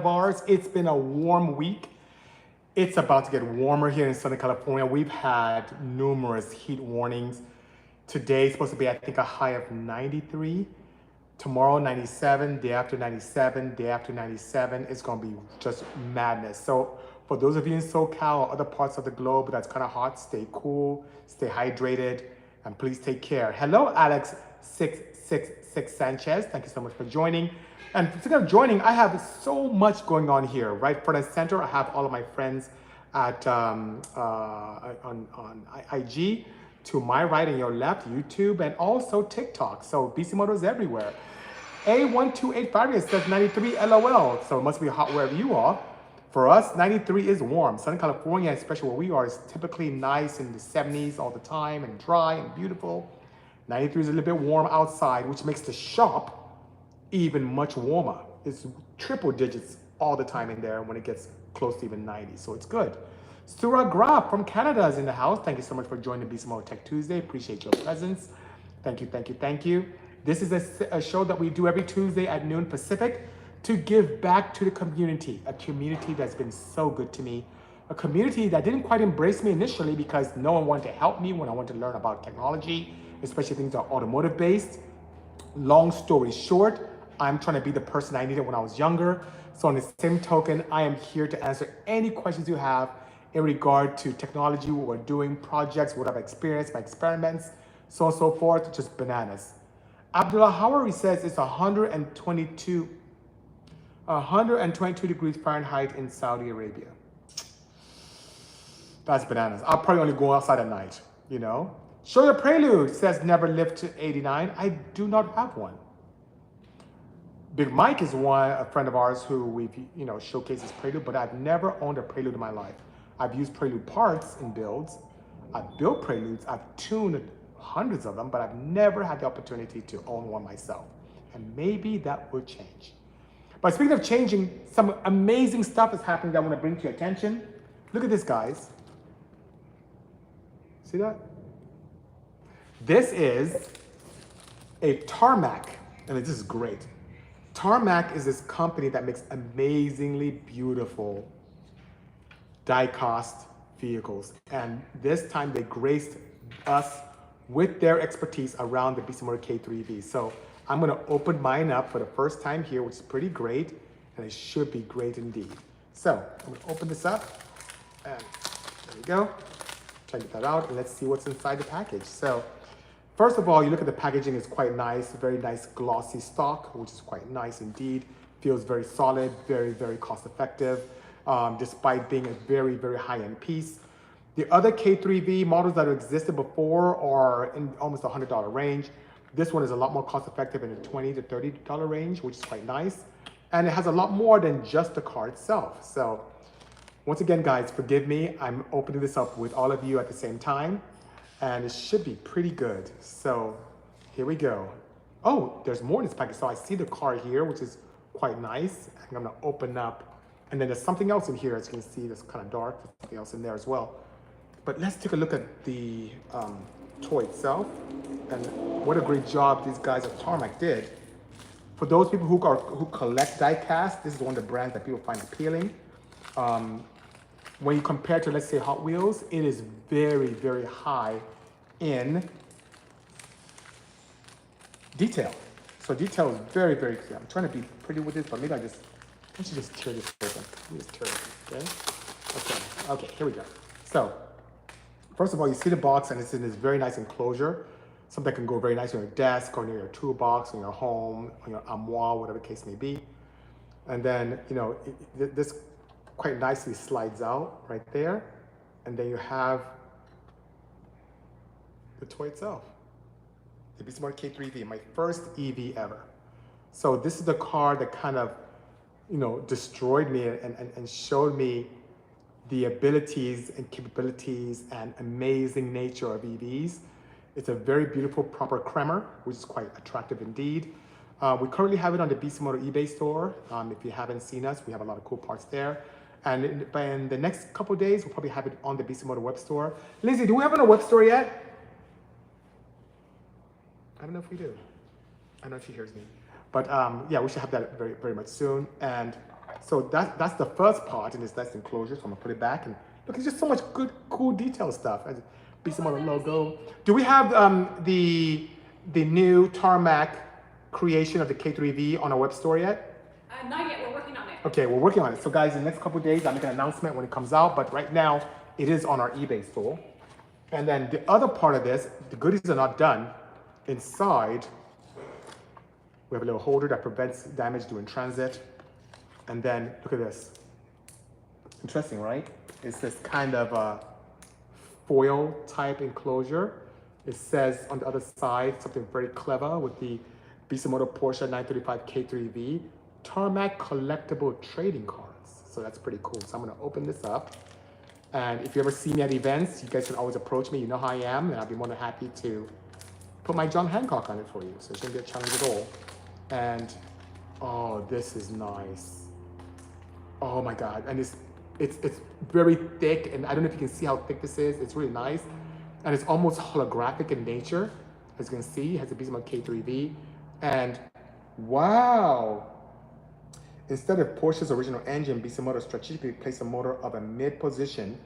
ours. It's been a warm week. It's about to get warmer here in Southern California. We've had numerous heat warnings. Today's supposed to be, I think, a high of 93. Tomorrow, 97. Day after 97. Day after 97. It's going to be just madness. So for those of you in SoCal or other parts of the globe that's kind of hot, stay cool, stay hydrated, and please take care. Hello, Alex666 Sanchez. Thank you so much for joining. And speaking of joining, I have so much going on here. Right front and center, I have all of my friends at on IG. To my right and your left, YouTube, and also TikTok. So Bisimoto is everywhere. A1285 says 93 LOL. So it must be hot wherever you are. For us, 93 is warm. Southern California, especially where we are, is typically nice in the 70s all the time and dry and beautiful. 93 is a little bit warm outside, which makes the shop even much warmer. It's triple digits all the time in there when it gets close to even 90, so it's good. Sura Graf from Canada is in the house. Thank you so much for joining Bisimoto Tech Tuesday. Appreciate your presence. Thank you, thank you, thank you. This is a show that we do every Tuesday at noon Pacific to give back to the community, a community that's been so good to me, a community that didn't quite embrace me initially because no one wanted to help me when I wanted to learn about technology, especially things that are automotive based. Long story short, I'm trying to be the person I needed when I was younger. So on the same token, I am here to answer any questions you have in regard to technology, what we're doing, projects, what I've experienced, my experiments, so on and so forth, just bananas. Abdullah Howari says it's 122 degrees Fahrenheit in Saudi Arabia. That's bananas. I'll probably only go outside at night, you know? Show Your Prelude says never lived to 89. I do not have one. Big Mike is a friend of ours who we've, showcases Prelude, but I've never owned a Prelude in my life. I've used Prelude parts in builds. I've built Preludes. I've tuned hundreds of them, but I've never had the opportunity to own one myself. And maybe that will change. But speaking of changing, some amazing stuff is happening that I want to bring to your attention. Look at this, guys. See that? This is a Tarmac, and this is great. Tarmac is this company that makes amazingly beautiful die-cast vehicles. And this time they graced us with their expertise around the Bisimoto K3V. So I'm gonna open mine up for the first time here, which is pretty great, and it should be great indeed. So I'm gonna open this up, and there we go. Try to get that out, and let's see what's inside the package. So first of all, you look at the packaging, it's quite nice, very nice glossy stock, which is quite nice indeed. Feels very solid, very, very cost effective, despite being a very, very high-end piece. The other K3V models that existed before are in almost the $100 range. This one is a lot more cost effective in the $20 to $30 range, which is quite nice. And it has a lot more than just the car itself. So once again, guys, forgive me. I'm opening this up with all of you at the same time. And it should be pretty good. So here we go. Oh, there's more in this package. So I see the car here, which is quite nice. I'm gonna open up. And then there's something else in here, as you can see, that's kind of dark. There's something else in there as well. But let's take a look at the toy itself. And what a great job these guys at Tarmac did. For those people who collect die-cast, this is one of the brands that people find appealing. When you compare to, let's say, Hot Wheels, it is very, very high in detail. So detail is very, very clear. I'm trying to be pretty with this, but maybe I should just tear this open. Let me just tear it, okay? Okay, here we go. So, first of all, you see the box, and it's in this very nice enclosure. Something that can go very nice on your desk, or near your toolbox, on your home, on your armoire, whatever the case may be. And then, this quite nicely slides out right there. And then you have the toy itself. The Bisimoto K3V, my first EV ever. So this is the car that kind of, destroyed me and showed me the abilities and capabilities and amazing nature of EVs. It's a very beautiful, proper Kremer, which is quite attractive indeed. We currently have it on the Bisimoto eBay store. If you haven't seen us, we have a lot of cool parts there. And in the next couple of days, we'll probably have it on the Bisimoto web store. Lindsay, do we have it on a web store yet? I don't know if we do. I don't know if she hears me. But yeah, we should have that very, very much soon. And So that's the first part in this nice enclosure. So I'm gonna put it back and look, it's just so much good, cool detail stuff. Bisimoto logo. Do we have the new Tarmac creation of the K3V on our web store yet? Not yet, we're working on it. Okay, we're working on it. So guys, in the next couple of days, I'll make an announcement when it comes out, but right now it is on our eBay store. And then the other part of this, the goodies are not done. Inside, we have a little holder that prevents damage during transit. And then look at this. Interesting, right? It's this kind of a foil type enclosure. It says on the other side something very clever with the Bisimoto Porsche 935 K3V Tarmac collectible trading cards. So that's pretty cool. So I'm gonna open this up. And if you ever see me at events, you guys can always approach me. You know how I am, and I'll be more than happy to put my John Hancock on it for you. So it shouldn't be a challenge at all. And oh, this is nice. Oh my God, and it's very thick, and I don't know if you can see how thick this is. It's really nice, and it's almost holographic in nature. As you can see, it has a Bisimoto K3V, and wow. Instead of Porsche's original engine, Bisimoto strategically placed a motor of a mid-position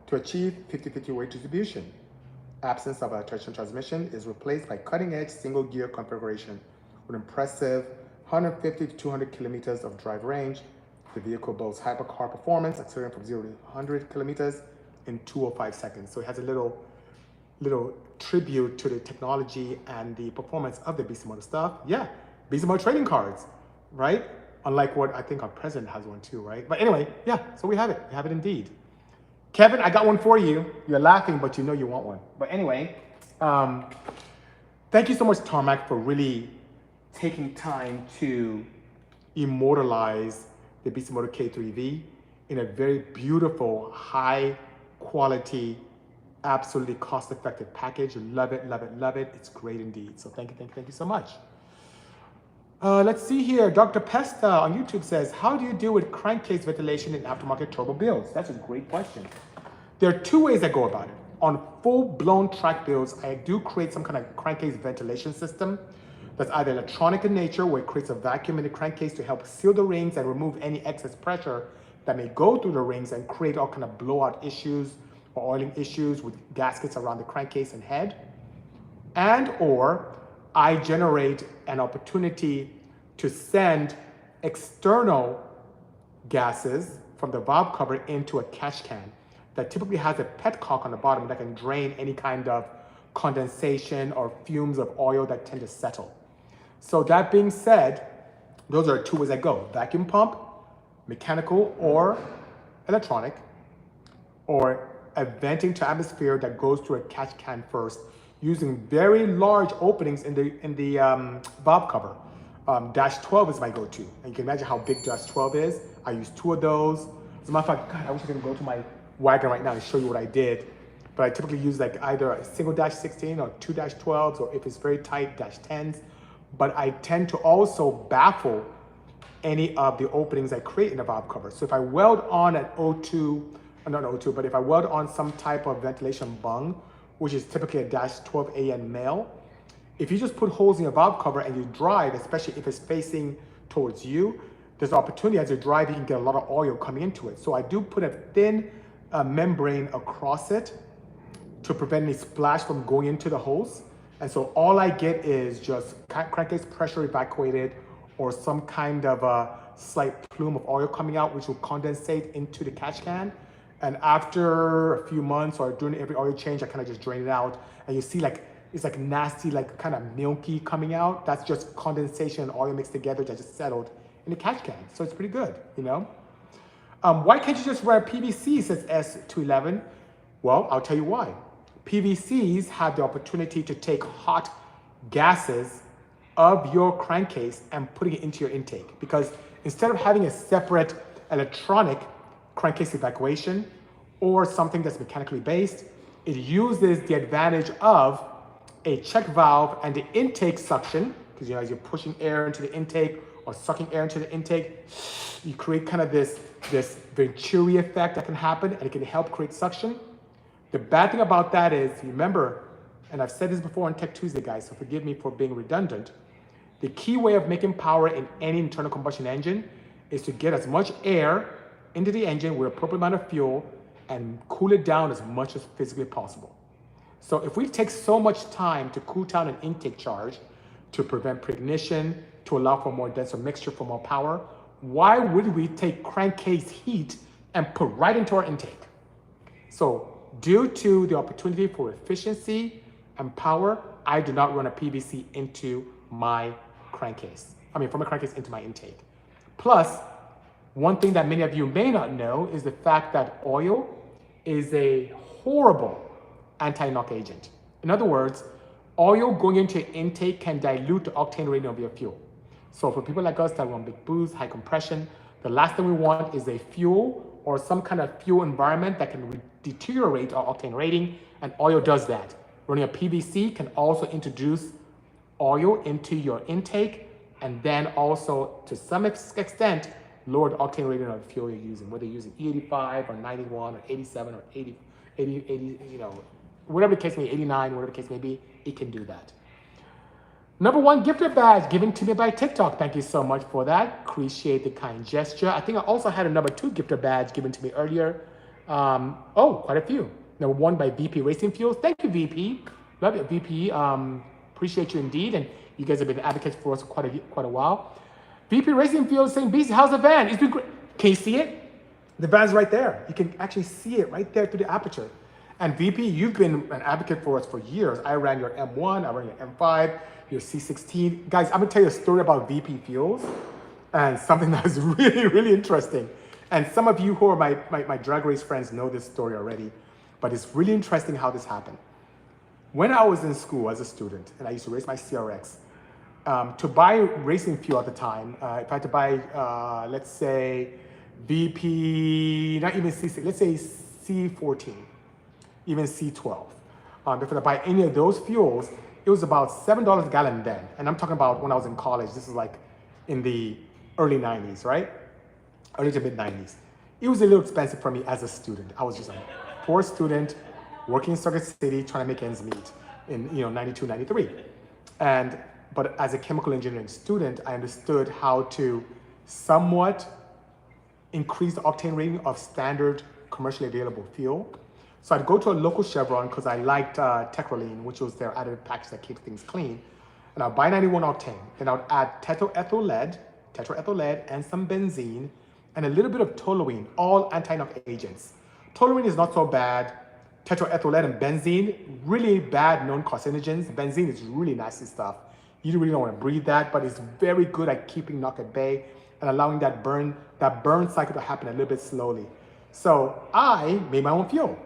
to achieve 50-50 weight distribution. Absence of a traditional transmission is replaced by cutting-edge single-gear configuration with impressive 150 to 200 kilometers of drive range. The vehicle boasts hypercar performance, accelerating from 0 to 100 kilometers in 205 seconds. So it has a little tribute to the technology and the performance of the Bisimoto stuff. Yeah, Bisimoto trading cards, right? Unlike what I think our president has one too, right? But anyway, yeah, so we have it. We have it indeed. Kevin, I got one for you. You're laughing, but you know you want one. But anyway, thank you so much, Tarmac, for really taking time to immortalize the Bisimoto K3V in a very beautiful, high quality, absolutely cost-effective package. Love it, love it, love it. It's great indeed. So thank you so much. Let's see here. Dr. Pesta on YouTube says, how do you deal with crankcase ventilation in aftermarket turbo builds? That's a great question. There are two ways I go about it. On full-blown track builds, I do create some kind of crankcase ventilation system that's either electronic in nature, where it creates a vacuum in the crankcase to help seal the rings and remove any excess pressure that may go through the rings and create all kind of blowout issues or oiling issues with gaskets around the crankcase and head. And or I generate an opportunity to send external gases from the valve cover into a catch can that typically has a petcock on the bottom that can drain any kind of condensation or fumes of oil that tend to settle. So that being said, those are two ways I go: vacuum pump, mechanical or electronic, or a venting to atmosphere that goes through a catch can first, using very large openings in the valve cover. Dash 12 is my go-to, and you can imagine how big Dash 12 is. I use two of those. As a matter of fact, God, I wish I could go to my wagon right now and show you what I did. But I typically use like either a single Dash 16 or two Dash 12s, or if it's very tight, Dash 10s. But I tend to also baffle any of the openings I create in the valve cover. So if I weld on an O2, not an O2, but if I weld on some type of ventilation bung, which is typically a Dash 12AN male, if you just put holes in your valve cover and you drive, especially if it's facing towards you, there's an opportunity as you drive, you can get a lot of oil coming into it. So I do put a thin membrane across it to prevent any splash from going into the holes. And so all I get is just crankcase pressure evacuated, or some kind of a slight plume of oil coming out, which will condensate into the catch can. And after a few months or during every oil change, I kind of just drain it out. And you see like, it's like nasty, like kind of milky coming out. That's just condensation and oil mixed together that just settled in the catch can. So it's pretty good, you know? Why can't you just wear PVC, says S211? Well, I'll tell you why. PVCs have the opportunity to take hot gases of your crankcase and putting it into your intake, because instead of having a separate electronic crankcase evacuation or something that's mechanically based, it uses the advantage of a check valve and the intake suction, because as you're pushing air into the intake or sucking air into the intake, you create kind of this Venturi effect that can happen, and it can help create suction. The bad thing about that is, remember, and I've said this before on Tech2sday, guys, so forgive me for being redundant, the key way of making power in any internal combustion engine is to get as much air into the engine with appropriate amount of fuel and cool it down as much as physically possible. So if we take so much time to cool down an intake charge to prevent preignition, to allow for more denser mixture for more power, why would we take crankcase heat and put right into our intake? So due to the opportunity for efficiency and power, I do not run a PVC into my crankcase. From a crankcase into my intake. Plus, one thing that many of you may not know is the fact that oil is a horrible anti-knock agent. In other words, oil going into intake can dilute the octane rating of your fuel. So for people like us that run big boost, high compression, the last thing we want is a fuel or some kind of fuel environment that can deteriorate our octane rating, and oil does that. Running a PVC can also introduce oil into your intake, and then also to some extent lower the octane rating of the fuel you're using, whether you're using E85 or 91 or 87 or 80, whatever the case may be, 89, whatever the case may be, it can do that. Number 1 gifted badge given to me by TikTok. Thank you so much for that. Appreciate the kind gesture. I think I also had a number 2 gifted badge given to me earlier. Quite a few. Number 1 by VP Racing Fuels. Thank you, VP. Love it, VP. Appreciate you indeed. And you guys have been advocates for us for quite a while. VP Racing Fuels saying, BC, how's the van? It's been great. Can you see it? The van's right there. You can actually see it right there through the aperture. And VP, you've been an advocate for us for years. I ran your M1, I ran your M5, your C16. Guys, I'm gonna tell you a story about VP Fuels and something that is really, really interesting. And some of you who are my drag race friends know this story already, but it's really interesting how this happened. When I was in school as a student, and I used to race my CRX, to buy racing fuel at the time, if I had to buy, let's say, VP, not even C6, let's say C14, even C12. If I buy any of those fuels, it was about $7 a gallon then. And I'm talking about when I was in college. This is like in the early 90s, right? Early to mid 90s. It was a little expensive for me as a student. I was just a poor student working in Circuit City trying to make ends meet in 92, 93. But as a chemical engineering student, I understood how to somewhat increase the octane rating of standard commercially available fuel. So I'd go to a local Chevron because I liked Tetraline, which was their additive package that keeps things clean. And I'd buy 91 octane. Then I would add tetraethyl lead, and some benzene, and a little bit of toluene, all anti-knock agents. Toluene is not so bad. Tetraethyl lead and benzene, really bad known carcinogens. Benzene is really nasty stuff. You really don't want to breathe that, but it's very good at keeping knock at bay and allowing that burn cycle to happen a little bit slowly. So I made my own fuel.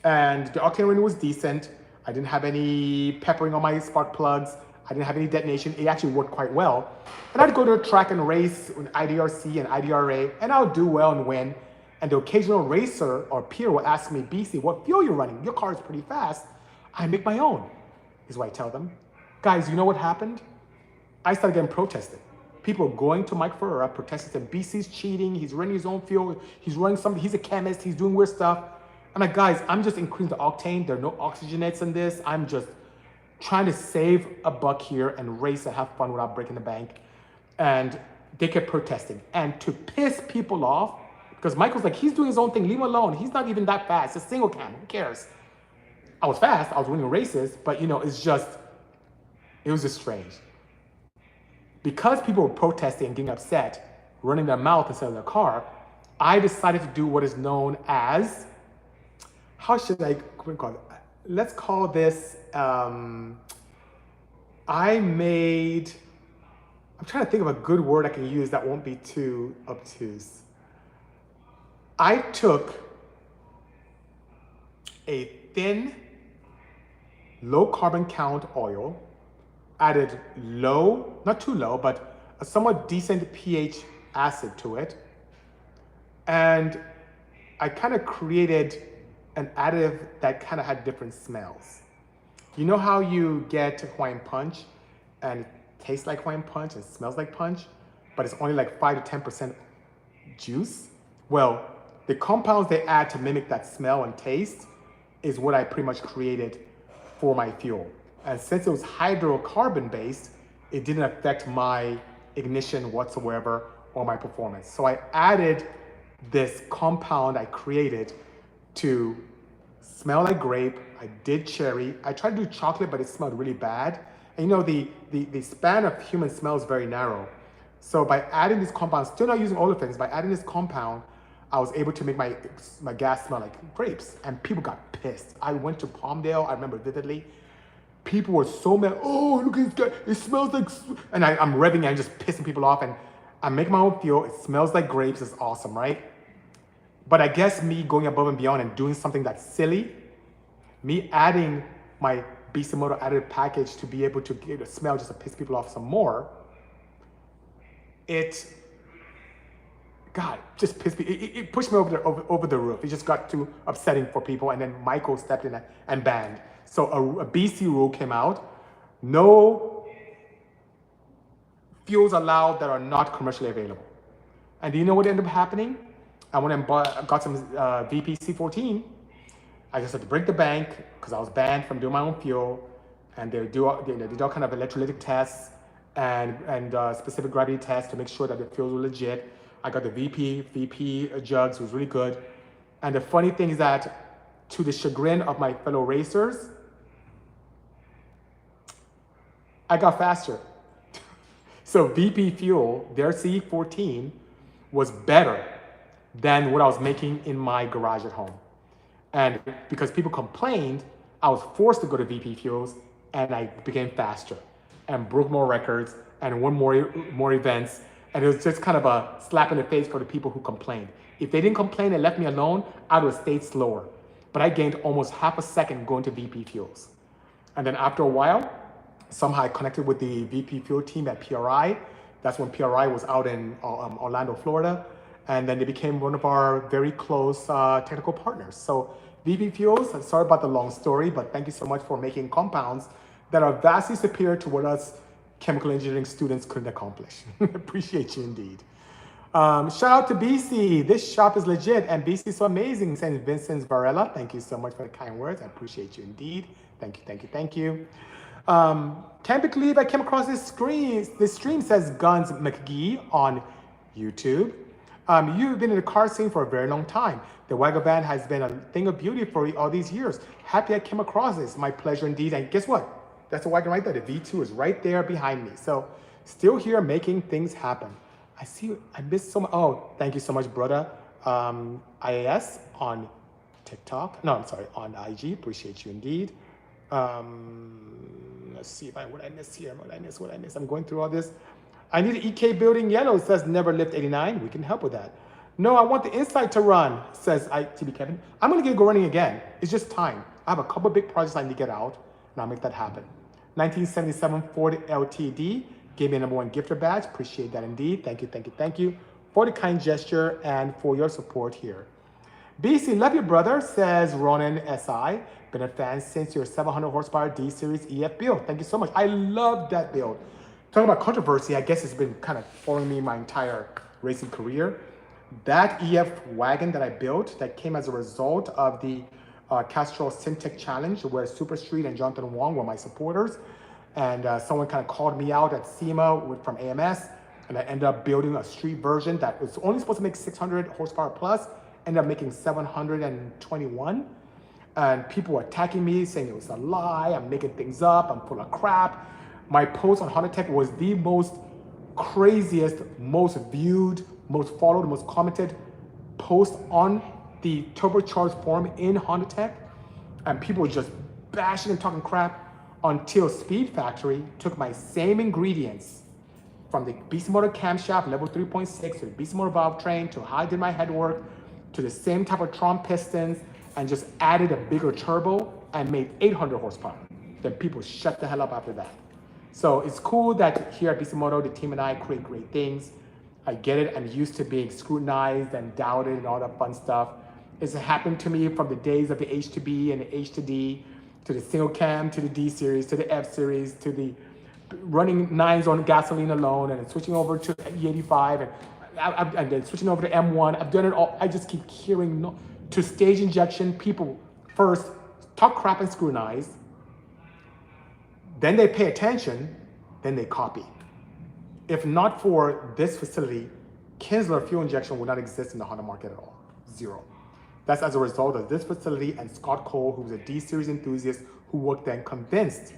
And the octane rating was decent. I didn't have any peppering on my spark plugs. I didn't have any detonation. It actually worked quite well. And I'd go to a track and race with IDRC and IDRA, and I'll do well and win. And the occasional racer or peer will ask me, BC, what fuel you're running? Your car is pretty fast. I make my own, is what I tell them. Guys, you know what happened? I started getting protested. People going to Mike Ferreira protesting, saying, BC's cheating, he's running his own fuel, he's a chemist, he's doing weird stuff. I'm like, guys, I'm just increasing the octane. There are no oxygenates in this. I'm just trying to save a buck here and race and have fun without breaking the bank. And they kept protesting. And to piss people off, because Michael's like, he's doing his own thing, leave him alone. He's not even that fast. It's a single cam, who cares? I was fast, I was winning races, but it was just strange. Because people were protesting and getting upset, running their mouth instead of their car, I decided to do what is known as, how should I call it? Let's call this, I'm trying to think of a good word I can use that won't be too obtuse. I took a thin, low carbon count oil, added low, not too low, but a somewhat decent pH acid to it, and I kind of created an additive that kind of had different smells. You know how you get Hawaiian Punch and it tastes like Hawaiian Punch and smells like punch, but it's only like 5 to 10% juice? Well, the compounds they add to mimic that smell and taste is what I pretty much created for my fuel. And since it was hydrocarbon based, it didn't affect my ignition whatsoever or my performance. So I added this compound I created to smell like grape. I did cherry. I tried to do chocolate, but it smelled really bad. And you know, the span of human smell is very narrow. So by adding this compound, still not using olefins, by adding this compound, I was able to make my gas smell like grapes, and people got pissed. I went to Palmdale, I remember vividly. People were so mad. Oh, look at this guy, it smells like, and I'm revving and just pissing people off, and I make my own fuel. It smells like grapes. It's awesome, right? But I guess me going above and beyond and doing something that's silly, me adding my Bisimoto added package to be able to get a smell just to piss people off some more, God, just pissed me. It pushed me over the roof. It just got too upsetting for people. And then Michael stepped in and banned. So a BC rule came out. No fuels allowed that are not commercially available. And do you know what ended up happening? I went and got some VPC14. I just had to break the bank because I was banned from doing my own fuel. And they do all kind of electrolytic tests and specific gravity tests to make sure that the fuels were legit. I got the VP jugs. It was really good. And the funny thing is that, to the chagrin of my fellow racers, I got faster. So VP fuel, their C14, was better than what I was making in my garage at home. And because people complained, I was forced to go to VP fuels, and I became faster and broke more records and won more events. And it was just kind of a slap in the face for the people who complained. If they didn't complain and left me alone, I would have stayed slower. But I gained almost half a second going to VP fuels. And then after a while, somehow I connected with the VP fuel team at PRI. That's when PRI was out in Orlando, Florida. And then they became one of our very close technical partners. So VP Fuels, I'm sorry about the long story, but thank you so much for making compounds that are vastly superior to what us chemical engineering students couldn't accomplish. Appreciate you indeed. Shout out to BC. This shop is legit, and BC is so amazing. St. Vincent's Varela, thank you so much for the kind words. I appreciate you indeed. Thank you, thank you, thank you. Can't believe I came across this screen. This stream says Guns McGee on YouTube. You've been in the car scene for a very long time. The Wagon van has been a thing of beauty for all these years. Happy I came across this. My pleasure indeed. And guess what? That's a wagon right there. The V2 is right there behind me. So still here making things happen. I see, I missed so much. Oh, thank you so much, brother. IAS on TikTok. No, I'm sorry, on IG. Appreciate you indeed. Let's see what I miss here. What I miss. I'm going through all this. I need an EK building yellow. It says never lift 89. We can help with that. No, I want the inside to run, says TB Kevin. I'm gonna go running again. It's just time. I have a couple big projects I need to get out, and I'll make that happen. 1977 Ford LTD gave me a #1 gifter badge. Appreciate that indeed. Thank you, thank you, thank you for the kind gesture and for your support here. BC, love you, brother, says Ronan SI. Been a fan since your 700 horsepower D series EF build. Thank you so much. I love that build. Talking about controversy, I guess it's been kind of following me my entire racing career. That EF wagon that I built, that came as a result of the Castrol Syntec Challenge, where Super Street and Jonathan Wong were my supporters. And someone kind of called me out at SEMA from AMS, and I ended up building a street version that was only supposed to make 600 horsepower plus, ended up making 721. And people were attacking me, saying it was a lie, I'm making things up, I'm full of crap. My post on Honda Tech was the most craziest, most viewed, most followed, most commented post on the turbocharged forum in Honda Tech. And people were just bashing and talking crap until Speed Factory took my same ingredients from the Bisimoto camshaft level 3.6 to the Bisimoto valve train to how I did my head work to the same type of Tron pistons and just added a bigger turbo and made 800 horsepower. Then people shut the hell up after that. So it's cool that here at Bisimoto, the team and I create great things. I get it. I'm used to being scrutinized and doubted and all that fun stuff. It's happened to me from the days of the H2B and the H2D to the single cam, to the D series, to the F series, to the running 9s on gasoline alone, and then switching over to E85 and then switching over to M1. I've done it all. I just keep hearing to stage injection. People first talk crap and scrutinize. Then they pay attention, then they copy. If not for this facility, Kinsler fuel injection would not exist in the Honda market at all. Zero. That's as a result of this facility and Scott Cole, who was a D-Series enthusiast who worked there and convinced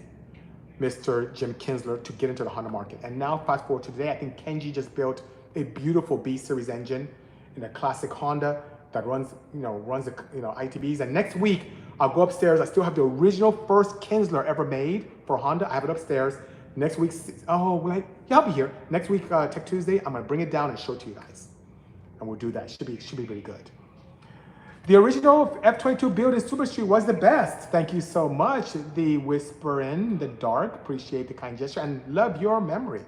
Mr. Jim Kinsler to get into the Honda market. And now fast forward to today, I think Kenji just built a beautiful B-Series engine in a classic Honda that runs the ITBs. And next week, I'll go upstairs. I still have the original first Kinsler ever made for Honda. I have it upstairs. Next week, yeah, I'll be here. Next week, Tech Tuesday, I'm gonna bring it down and show it to you guys. And we'll do that. Should be really good. The original F22 build in Super Street was the best. Thank you so much. The Whisper in the Dark. Appreciate the kind gesture and love your memory.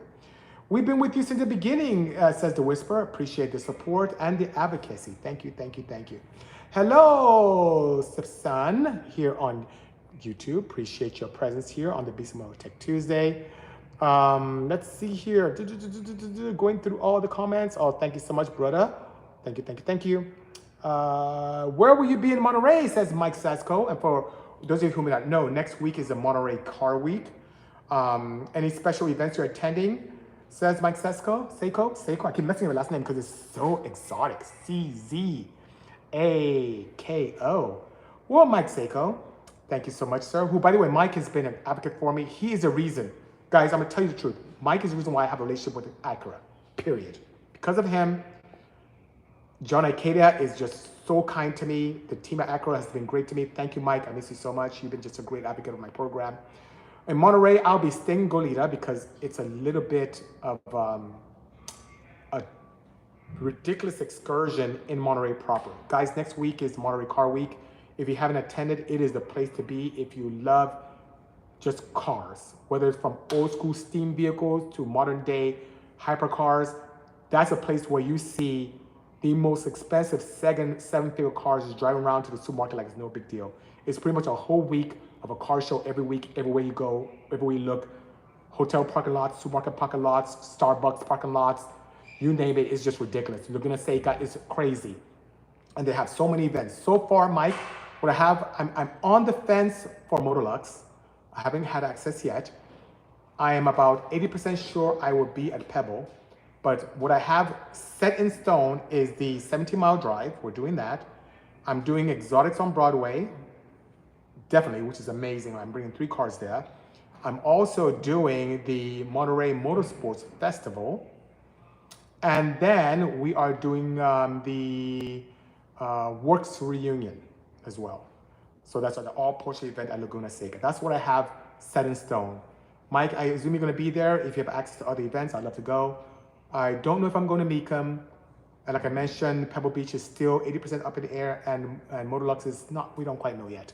We've been with you since the beginning, says the Whisper. Appreciate the support and the advocacy. Thank you, thank you, thank you. Hello, Sipson, here on YouTube. Appreciate your presence here on the Bisimoto Tech Tuesday. Let's see here. Going through all the comments. Oh, thank you so much, brother. Thank you, thank you, thank you. Where will you be in Monterey, says Mike Sasko. And for those of you who may not know, next week is the Monterey Car Week. Any special events you're attending, says Mike Sasko. Seiko. I keep messing with your last name because it's so exotic. C-Z-A-K-O. Well, Mike Seiko, thank you so much, sir. Who, by the way, Mike has been an advocate for me. He is the reason. Guys, I'm going to tell you the truth. Mike is the reason why I have a relationship with Acura, period. Because of him, John Acadia is just so kind to me. The team at Acura has been great to me. Thank you, Mike. I miss you so much. You've been just a great advocate of my program. In Monterey, I'll be staying in Goleta because it's a little bit of a ridiculous excursion in Monterey proper. Guys, next week is Monterey Car Week. If you haven't attended, it is the place to be if you love just cars, whether it's from old school steam vehicles to modern day hypercars. That's a place where you see the most expensive seven-figure cars just driving around to the supermarket like it's no big deal. It's pretty much a whole week of a car show every week, everywhere you go, everywhere you look. Hotel parking lots, supermarket parking lots, Starbucks parking lots, you name it, it's just ridiculous. Laguna Seca is crazy. And they have so many events. So far, Mike, what I have, I'm on the fence for Motorlux. I haven't had access yet. I am about 80% sure I will be at Pebble. But what I have set in stone is the 17-mile drive. We're doing that. I'm doing Exotics on Broadway, definitely, which is amazing. I'm bringing 3 cars there. I'm also doing the Monterey Motorsports Festival. And then we are doing the Works Reunion as well. So that's an all-portion event at Laguna Seca. That's what I have set in stone. Mike, I assume you're gonna be there. If you have access to other events, I'd love to go. I don't know if I'm going to Mecum. And like I mentioned, Pebble Beach is still 80% up in the air, and Motorlux is not, we don't quite know yet.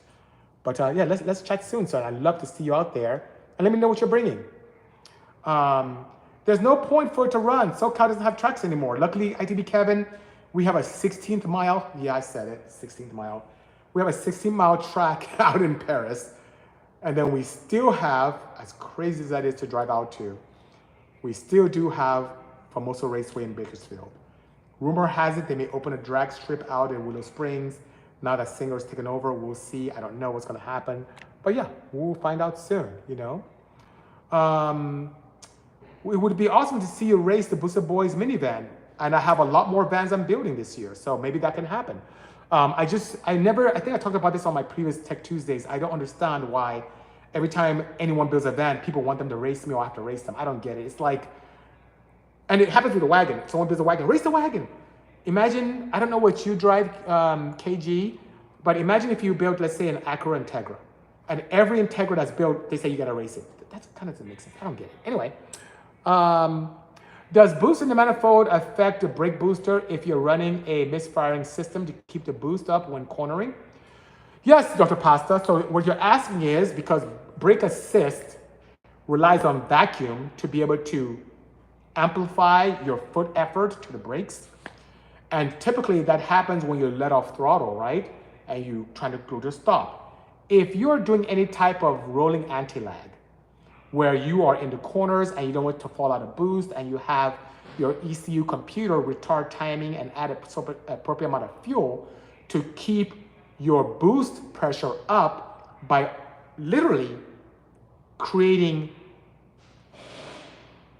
But yeah, let's chat soon, sir. I'd love to see you out there. And let me know what you're bringing. There's no point for it to run. SoCal doesn't have tracks anymore. Luckily, ITB Kevin, we have a 16th mile. Yeah, I said it, 16th mile. We have a 16-mile track out in Paris. And then we still have, as crazy as that is to drive out to, we still do have Famoso Raceway in Bakersfield. Rumor has it they may open a drag strip out in Willow Springs. Now that Singer's taken over, we'll see. I don't know what's gonna happen. But yeah, we'll find out soon, you know? It would be awesome to see you race the Bussa Boys minivan. And I have a lot more vans I'm building this year, so maybe that can happen. I think I talked about this on my previous Tech Tuesdays. I don't understand why every time anyone builds a van, people want them to race me or I have to race them. I don't get it. It's like, and it happens with a wagon. Someone builds a wagon, race the wagon. Imagine, I don't know what you drive, KG, but imagine if you built, let's say, an Acura Integra. And every Integra that's built, they say you gotta race it. That kind of doesn't make sense. I don't get it. Anyway, does boost in the manifold affect the brake booster if you're running a misfiring system to keep the boost up when cornering? Yes, Dr. Pasta. So what you're asking is, because brake assist relies on vacuum to be able to amplify your foot effort to the brakes. And typically that happens when you let off throttle, right? And you trying to go to stop. If you're doing any type of rolling anti-lag, where you are in the corners and you don't want to fall out of boost and you have your ECU computer retard timing and add an appropriate amount of fuel to keep your boost pressure up by literally creating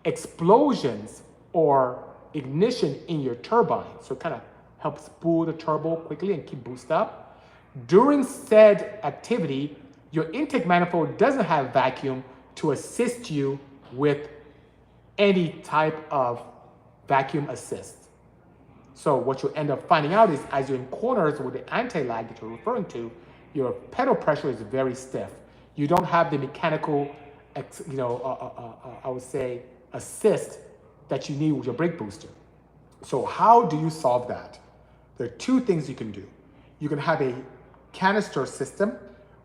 explosions or ignition in your turbine. So it kind of helps spool the turbo quickly and keep boost up. During said activity, your intake manifold doesn't have vacuum to assist you with any type of vacuum assist. So what you'll end up finding out is as you're in corners with the anti-lag that you're referring to, your pedal pressure is very stiff. You don't have the mechanical, I would say, assist that you need with your brake booster. So how do you solve that? There are two things you can do. You can have a canister system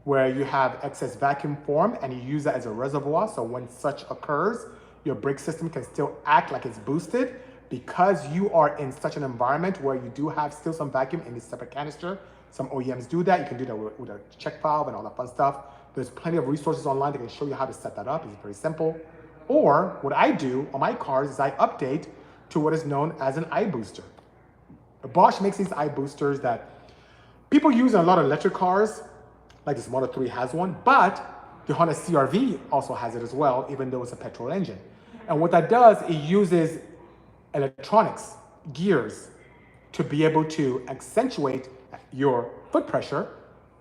where you have excess vacuum form and you use that as a reservoir. So when such occurs, your brake system can still act like it's boosted because you are in such an environment where you do have still some vacuum in this separate canister. Some OEMs do that. You can do that with a check valve and all that fun stuff. There's plenty of resources online that can show you how to set that up. It's very simple. Or what I do on my cars is I update to what is known as an iBooster. Bosch makes these iBoosters that people use in a lot of electric cars, like this Model 3 has one, but the Honda CR-V also has it as well, even though it's a petrol engine. And what that does, it uses electronics, gears, to be able to accentuate your foot pressure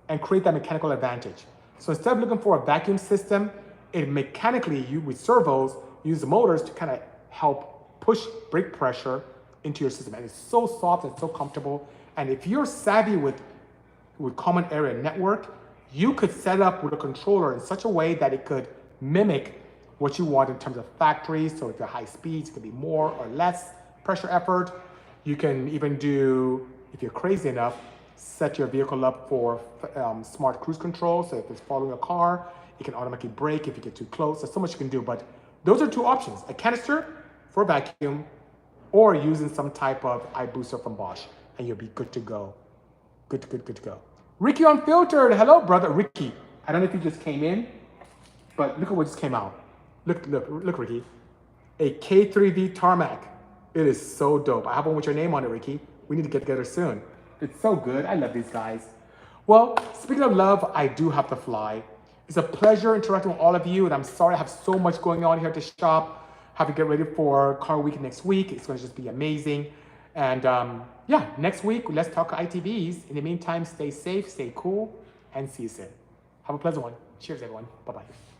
and create that mechanical advantage. So instead of looking for a vacuum system, it mechanically, with servos, use the motors to kind of help push brake pressure into your system. And it's so soft and so comfortable. And if you're savvy with common area network, you could set up with a controller in such a way that it could mimic what you want in terms of factory. So if you're high speeds, it could be more or less pressure effort. You can even do, if you're crazy enough, set your vehicle up for smart cruise control. So if it's following a car, it can automatically brake if you get too close. There's so much you can do, but those are two options: a canister for vacuum, or using some type of iBooster from Bosch, and you'll be good to go. Good to go. Ricky Unfiltered, hello, brother. Ricky, I don't know if you just came in, but look at what just came out. Look, Ricky. A K3V Tarmac. It is so dope. I have one with your name on it, Ricky. We need to get together soon. It's so good. I love these guys. Well, speaking of love, I do have to fly. It's a pleasure interacting with all of you, and I'm sorry I have so much going on here at the shop. Have to get ready for Car Week next week. It's going to just be amazing. And yeah, next week, let's talk ITVs. In the meantime, stay safe, stay cool, and see you soon. Have a pleasant one. Cheers, everyone. Bye-bye.